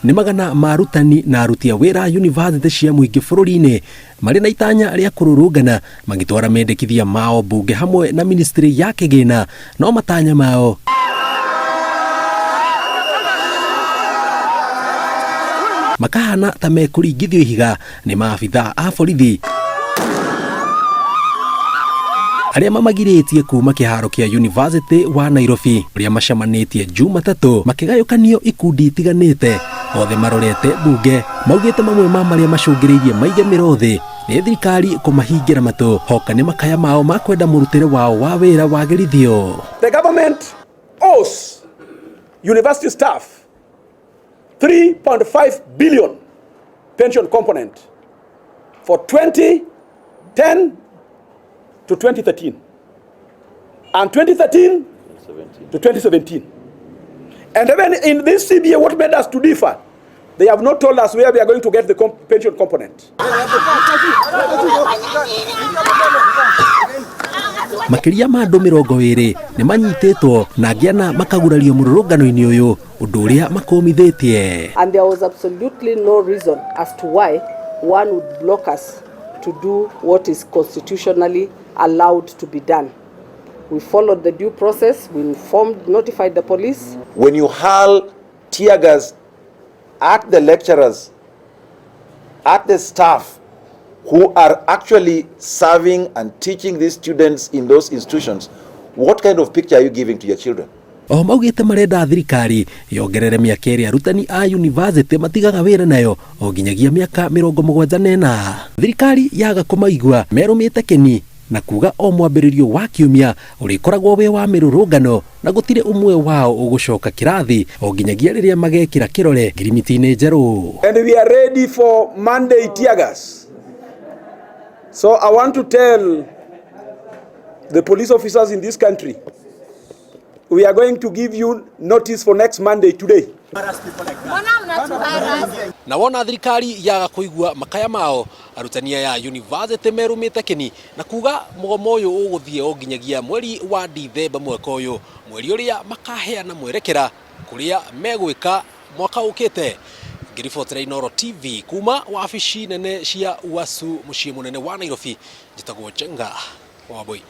ni magana marutani na aruti a wira university cia muingi bururi-ini mari na itanya ria kururungana magitwara mendekithia mao bunge hamwe na ministry ya kigina no matanya mao makahana ta mekuringithio ihiga ni maabitha a borithi aria mamagiritie kuma kiharo kia University wa Nairobi uria macamanitie Jumatatu makigayukanio ikundi itiganite othe marorete bunge maugite mamwe ma maria macungiririe maige mirothi ni thirikari kumahingira matu hoka ni makaya mao makwenda murutire wao wa wira wagirithio. The government owes university staff 3.5 billion pension component for 2010 to 2013 and 2013 to 2017. And even in this CBA, what made us to differ? They have not told us where we are going to get the pension component. Makiria ma andu 20 ni manyitetwo na ngiana makagurario mururungano-ini uyu undu uria makomithitie. And there was absolutely no reason as to why one would block us to do what is constitutionally allowed to be done. We followed the due process. We notified the police. When you hurl tear gas at the lecturers, at the staff who are actually serving and teaching these students in those institutions, what kind of picture are you giving to your children? O maugite marenda thirikari yongerere miaka iri arutani a university matigaga wira nayo o nginyagia miaka 74. Thirikari yaga kumaigua merumite keni na kuga o mwambiririo wa kiumia urikoragwo we wa mirurungano na gutire umwe wao ugucoka kirathi o nginyagia riria magekira kirore ngirimiti-ini njeru. And we are ready for Monday tear gas. So I want to tell the police officers in this country, we are going to give you notice for next Monday today. Na wona thirikari yaga kuigua makaya mao arutania ya university merumite keni na kuga mugomo uyu uguthie o nginyagia mweri wa Dithemba mwaka uyu, mweri uria makaheana mwerekera kuria megwika mwaka ukite. Ngiribotera Inooro TV kuma wabici nene cia UASU mucii munene wa Nairobi, njitagwo Njenga Wambui.